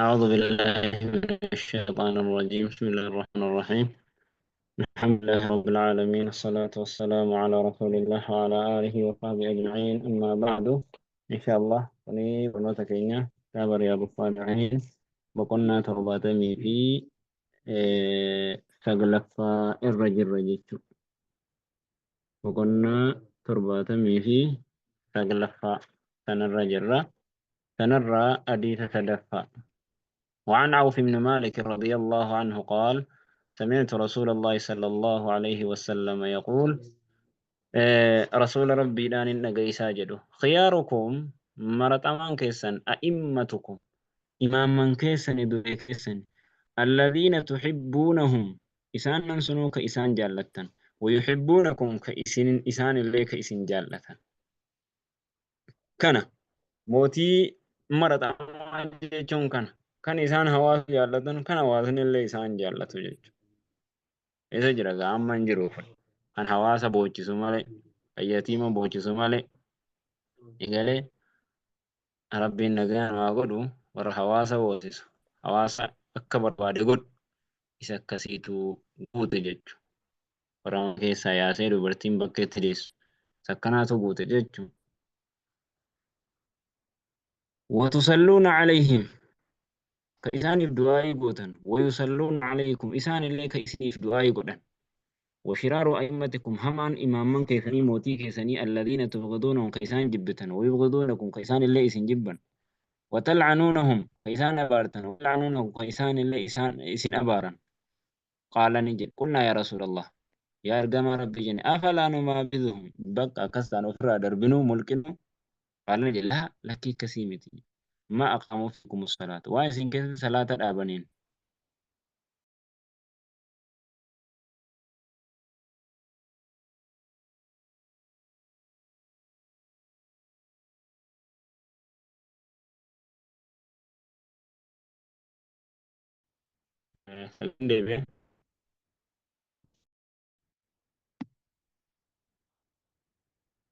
أعوذ بالله من الشيطان الرجيم. بسم الله الرحمن الرحيم. الحمد لله رب العالمين، الصلاة والسلام على رسول الله وعلى آله وصحبه أجمعين. أما بعد، إن شاء الله ini penutup kayaknya kabar ya Bukhari. Bokonna torbatami fi saglafa irra jechu. Bokonna torbatami fi saglafa sanarra jirra. sanarra adita sadafa. وعن عوف بن مالك رضي الله عنه قال: سمعت رسول الله صلى الله عليه وسلم يقول: رسول ربي دان النجي ساجده خياركم مرت أمان كيسن أئمتكم إمام من كيسن دوي كيسن الذين تحبونهم إسان ننسنو كإسان جالتن ويحبونكم كإسان إسان اللي كإسان جالتن كان موتي مرت أمان جيشون kan isaan hawaasa jaallatan kan hawaasni illee isaan jaallatu jechuudha. Isa jira gaamman jiruuf kan hawaasa boochisu malee, kan yatiima boochisu malee, egalee rabbiin nagaa namaa godhu warra hawaasa boosisu, hawaasa akka barbaade godhu isa akkasiitu guute jechuudha. Warra keessaa yaasee dubartiin bakka itti deessu isa akkanaatu guute jechuudha. وتصلون عليهم كإسان الدعاء قوتن ويصلون عليكم إسان اللي كإسنيف دعاء قوتن وشرار أئمتكم همان إماما كيسني موتي كيسني الذين تبغضونهم كيسان جبتا ويبغضونكم كيسان اللي إسن جبا وتلعنونهم كيسان أبارتا وتلعنونهم كيسان اللي إسن أبارا قال نجد قلنا يا رسول الله يا أرقام ربي جن أفلا نمابذهم بقى كستان أفرا دربنو ملكنو قال نجد لا لكي كسيمتي ما أقاموا فيكم الصلاة وإسن كيسن صلاة الآبانين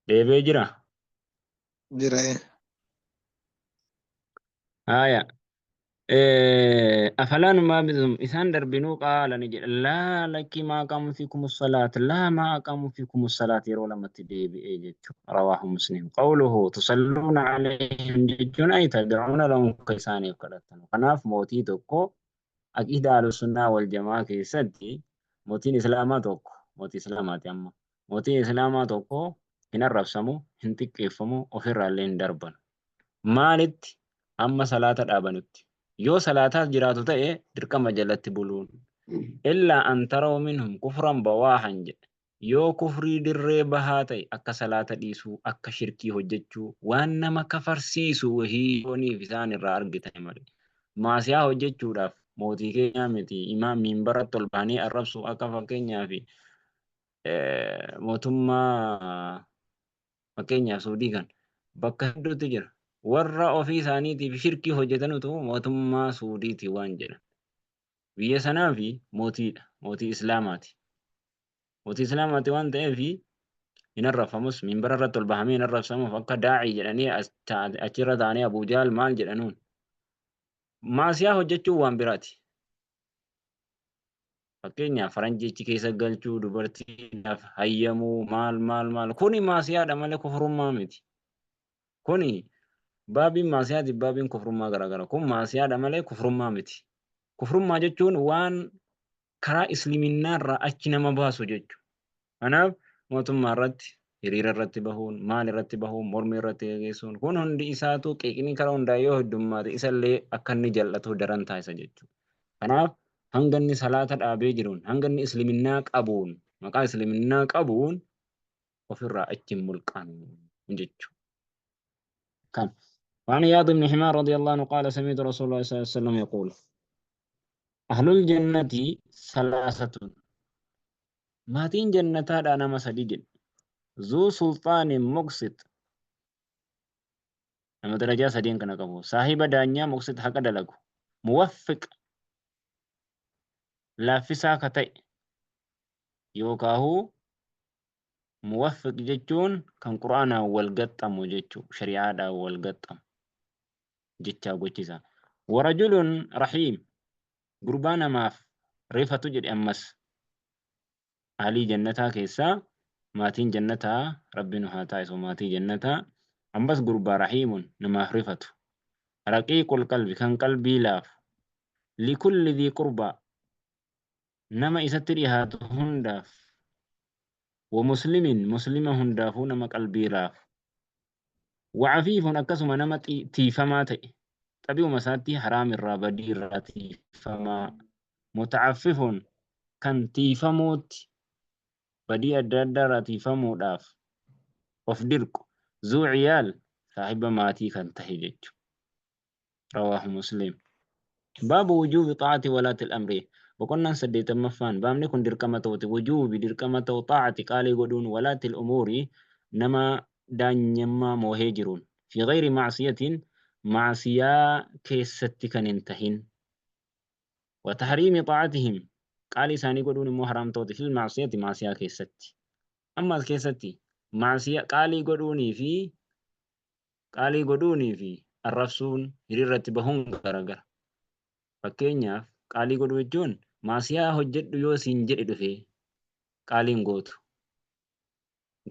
deebi'e jira. Jira. Haya. أفلا نمابذهم إسان دربنو قال نجد لا لك ما قام فيكم الصلاة لا ما أقام فيكم الصلاة يرو لما تديبي إيجت رواه مسلم قوله تصلون عليهم ججون أي تدعون لهم كيساني وكالتن فناف موتي توكو أكيد على السنة والجماعة كيسدي موتين إسلامات توكو موتي إسلامات يما موتي إسلامات توكو هنا الرفسمو هنتك كيفمو وفر اللين دربن مالت أما صلاة الأبنت yoo salaataa jiraatu ta'e dirqama jalatti buluun illaa an taraw minhum kufran bawaahan jedhe yoo kufrii dirree bahaa ta'e akka salaata dhiisuu akka shirkii hojjechuu waan nama kafarsiisu wahiyooniif isaan irraa argitan malee maasiyaa hojjechuudhaaf mootii keenyaa miti imaam minbaratti ol bahanii arrabsu akka fakkeenyaa fi mootummaa fakkeenyaaf suudii kan bakka hedduutti jira. Warra ofii isaaniitiif shirkii hojjetanutu mootummaa Suudiiti waan jedhan. Biyya sanaa fi mootiidha. Mootii Islaamaati. Mootii Islaamaati waan ta'eef hin arrafamus minbara irratti ol bahamee hin arrabsamuuf akka daa'ii jedhanii achirra taa'anii Abuu Jaal maal jedhanuun. Maasiyaa hojjechuun waan biraati. Fakkeenyaaf faranjichi keessa galchuu dubartiidhaaf hayyamuu maal kuni maasiyaadha malee kufurummaa miti. Kuni baabiin maasiyaati baabiin kufrummaa garaagara kun maasiyaadha malee kufrummaa miti. Kufrummaa jechuun waan karaa islaaminaa irraa achi nama baasu jechuudha. Kanaaf mootummaa irratti hiriira irratti bahuun maal irratti bahuun mormii irratti gaggeessuun kun hundi isaatu qeeqni karaa hundaa yoo heddummaate isallee akka inni jal'atu daran taasisa jechuudha. Kanaaf hanga inni salaata dhaabee jiruun hanga inni islaaminaa qabuun maqaa islaaminaa qabuun ofirraa achi hin mulqanu jechuudha. Kan وعن عياض بن حمار رضي الله عنه قال سمعت رسول الله صلى الله عليه وسلم يقول أهل الجنة ثلاثة ماتين جنة أنا مسديد ذو سلطان مقسط أما درجة سدين كنا كفو صاحب دانيا مقسط حق دلقو موفق لافسا كتئ يوكاهو موفق جتون كان قرآن والقطم وجتو شريعة والقطم جتشا قوتشيسا ورجل رحيم قربان ماف ريفة تجد أمس أهلي جنتها كيسا ماتين جنتها ربنا هاتايس وماتي جنتها أمس قربا رحيم نما ريفة رقيق القلب كان قلبي لاف لكل ذي قربى نما إستري هات هنداف مسلم هنداف نما قلبي لاف وعفيف أكسم نما تيفما تئ طبيو مساتي حرام الرابدي راتي فما متعفف كان تيفموت بدي أدادا راتي فمو داف of dirqu ذو عيال صاحب ماتي كان تهيجج رواه مسلم باب وجوب طاعة ولاة الأمر وكنا سديت مفان بام نكون دركمة وجوب دركمة وطاعة قال يقولون ولاة الأمور نما دان يما موهجرون في غير معصية كيست كان انتهين وتحريم طاعتهم قال ساني يقولون مو حرام توتي في معصية كيست أما كيستي معصية قال يقولوني في الرسول هريرة بهم غرغر fakkeenyaaf qaalii godhuu jechuun maasiyaa hojjedhu yoo siin jedhe dhufe qaaliin gootu.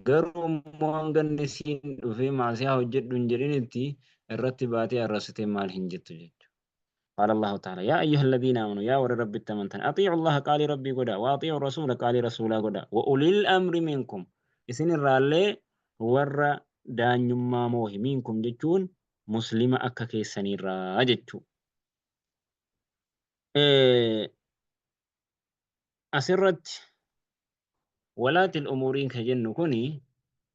Garuu immoo hanganni siin dhufe maasiyaa hojjedhu hin jedhinitti irratti baatee arrasitee maal hin jettu jechuudha. قال الله تعالى يا أيها الذين آمنوا يا ور رب التمنتن أطيعوا الله قال ربي قدا وأطيعوا الرسول قال رسولا قدا وأولي الأمر منكم إسن الرالي ور دان يما موه منكم جتون مسلمة أكا كيساني راجتو أسرت ولاة الأمورين كجن كوني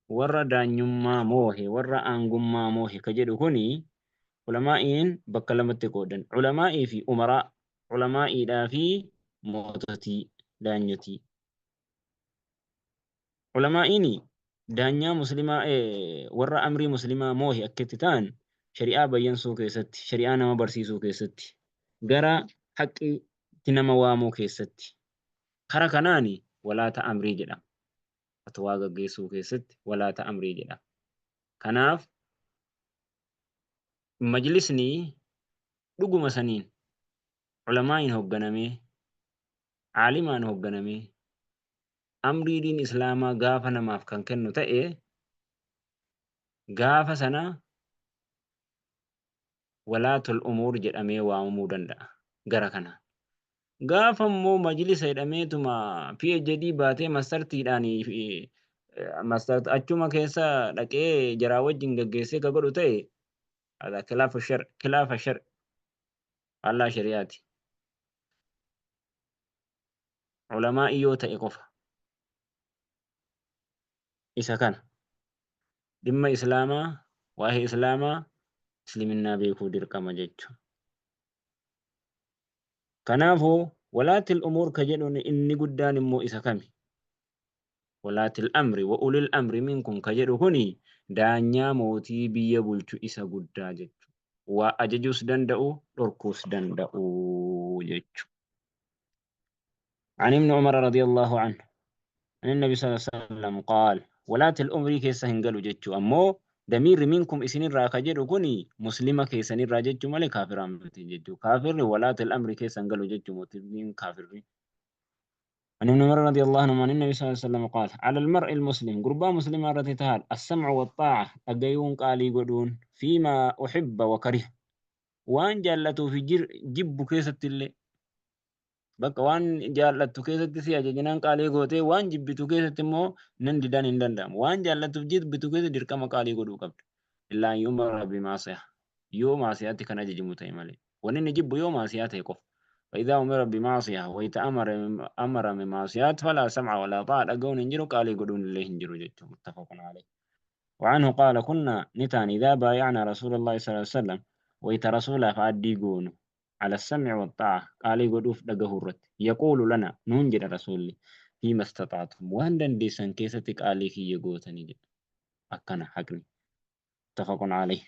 ورّا دانيوما موهي ورّا أنغوما موهي كجد كوني علماء بكلمة كودن علماء في أمراء علماء دا في موتتي دانيتي علماء دانيا مسلمة ورّا أمري مسلمة موهي أكتتان شريعة بيان سو كيست شريعة نما برسيسو كيست غرا حقي تنما وامو كيست خرا كناني ولا تأمري جدا fatwaa gaggeessuu keessatti walaata amrii jedha. Kanaaf majlisni dhuguma saniin ulamaa'iin hoogganamee caalimaan hoogganamee amrii diin islaamaa gaafa namaaf kan kennu ta'e gaafa sana walaatul umuur jedhamee waamamuu danda'a gara kana. Gaafa immoo majlisa jedhameetuma PhD baatee mastartiidhaan achuma keessa dhaqee jaraa wajjin gaggeessee ka godhu ta'e khilaafa shar allaa shari'aati. Ulamaa yoo ta'e qofa isa kana dhimma islaamaa waa'ee islaamaa musliminaa beekuu dirqama jechuudha. Kanaafuu walaatil umuur ka jedhuun inni guddaan immoo isa kami? Walaatil amri wa ulil amri minkum ka jedhu kuni daanyaa mootii biyya bulchu isa guddaa jechuudha. Waa ajajuus danda'u dhorkuus danda'u jechuudha. عن ابن عمر رضي الله عنه أن النبي صلى الله عليه وسلم قال ولاة الأمر كيسا هنقلوا جتشو أمو دمير منكم إسنين راكا جدو كوني مسلمة كيسا نرى جتشو مالي كافر عمتي جتشو كافر ولاة الأمر كيسا هنقلوا جتشو متبين كافر عن ابن عمر رضي الله عنه أن النبي صلى الله عليه وسلم قال على المرء المسلم قربا مسلم رتتهال السمع والطاعة أقيون قالي قدون فيما أحب وكره وان جالتو في جب كيسة اللي bakka waan jaallattu keessatti si ajajinaan qaalii gootee waan jibbitu keessatti immoo nan didaan hin danda'amu. Waan jaallattuuf jibbitu keessa dirqama qaalii godhuu qabdu. Illaan yoo mara bimaasiyaa yoo maasiyaatti kan ajajimu ta'e malee. Wanni inni jibbu yoo maasiyaa ta'e qofa. فإذا أمر بمعصية ويتأمر أمر بمعصيات فلا سمع ولا طاعة أجون إنجروا قال يقولون الله إنجروا جدهم متفق عليه. وعنه قال كنا نتان إذا بايعنا رسول الله صلى الله عليه وسلم ويترسوله فأدي قونه على السمع والطاعة قال يقولوف دقهورت يقول لنا ننجر رسولي فيما استطعتم وهندن ديسان كيستك آليكي يقوتني جد أكنا حقني متفق عليه.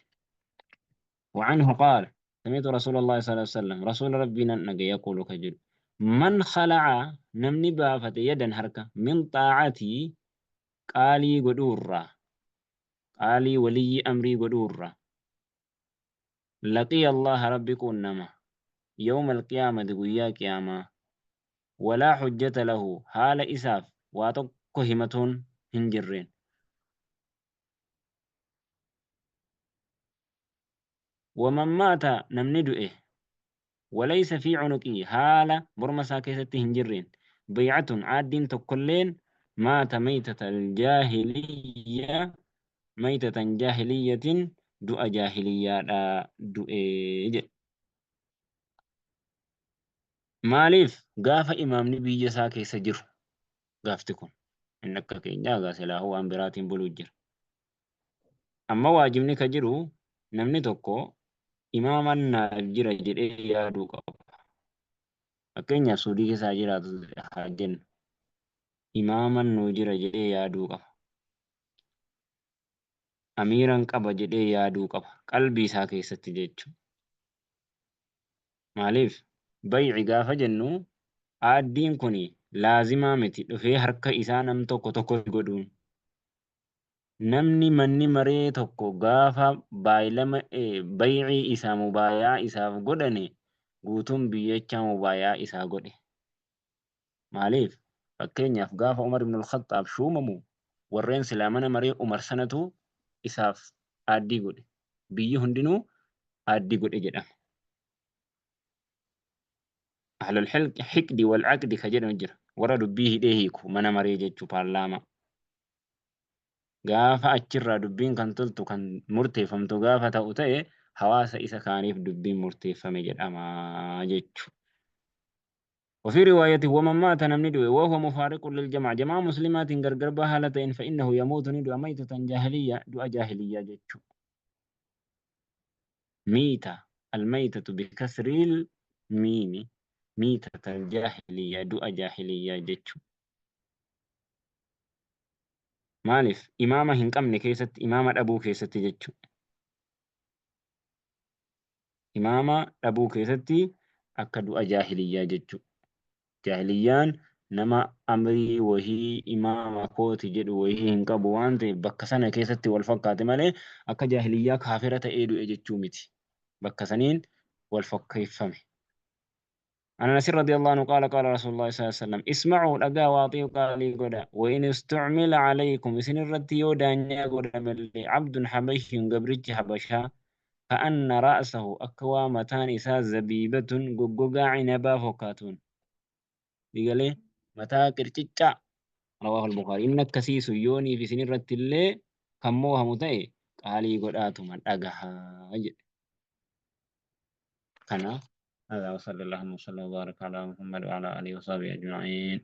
وعنه قال سمعت رسول الله صلى الله عليه وسلم رسول ربنا نجي يقول كجل من خلع نمني بافت يدا حركة من طاعتي قالي قدورة قالي ولي أمري قدورة لقي الله ربكم نما يوم القيامة قويا قيامة ولا حجة له حال إساف واتوكو همتون هنجرين ومن مات نمني دؤه وليس في عنقه حال برمسا كيست هنجرين بيعة عاد تكلين مات ميتة الجاهلية ميتة جاهلية دؤ جاهلية دؤe maaliif gaafa imaamni biyya isaa keessa jiru gaafti kun inni akka keenyaa gaa silaahu waan biraatiin buluu jira. Amma waajibni ka jiru namni tokko imaaman naaf jira jedhee yaaduu qaba. Fakkeenyaaf suudii keessa jiraatu haa jennu imaaman nuu jira jedhee yaaduu qaba. Amiiran qaba jedhee yaaduu qaba. Qalbii isaa keessatti jechuudha. Maaliif bay'i gaafa jennu aaddiin kun laazimaa miti dhufee harka isaa nam tokko tokko godhuun. Namni manni maree tokko gaafa bay'ii isaa mubaayaa isaaf godhane guutuun biyyachaa mubaayaa isaa godhe. Maaliif? Fakkeenyaaf gaafa Umar ibn al-Khattaab shuumamu warreen silaa mana maree Umar sanatu isaaf aaddii godhe. Biyyi hundinuu aaddii godhe jedhama. Ahlul hiqdi wal aqdi ka jedhamu jira. Warra dubbii hidhee hiiku mana maree jechuu paarlaamaa. Gaafa achirraa dubbiin kan toltu kan murteeffamtu gaafa ta'u ta'e hawaasa isa kaaniif dubbiin murteeffame jedhama jechuudha. وفي رواية ومن مات نمني دوي وهو مفارق للجماعة جماعة مسلمات غرغر حالتين فإنه يموت ندو ميتة جاهلية دو جاهلية جتشو ميتة الميتة بكسر الميم ميتة الجاهلية دو جاهلية جتشو مالف إمامة هنقمن كيست إمامة أبو كيست جتشو إمامة أبو كيستي أكدو جاهلية جتشو جاهليان nama amrii wahii imaama kooti jedhu wahii hin qabu waan ta'eef bakka sana keessatti wal fakkaate malee akka jaahiliyyaa kaafira ta'ee du'e jechuu miti. Bakka saniin wal fakkeeffame. عن أنس رضي الله عنه قال قال رسول الله صلى الله عليه وسلم اسمعوا لقا واطيعوا قال لي قدا وإن استعمل عليكم سن الرتي يودانيا قدا من عبد حبش قبرج حبشا فأن رأسه أكوى متان إساء زبيبة قققا عنبا فكاتون digalee mataa qircicca rawaahu al-Bukhari inni akkasii suyyoonii fi isin irratti illee kan moohamu ta'e qaalii godhaatuma dhagahaa jedhe. Kanaaf هذا وصلى الله وسلم وبارك على محمد وعلى آله وصحبه أجمعين.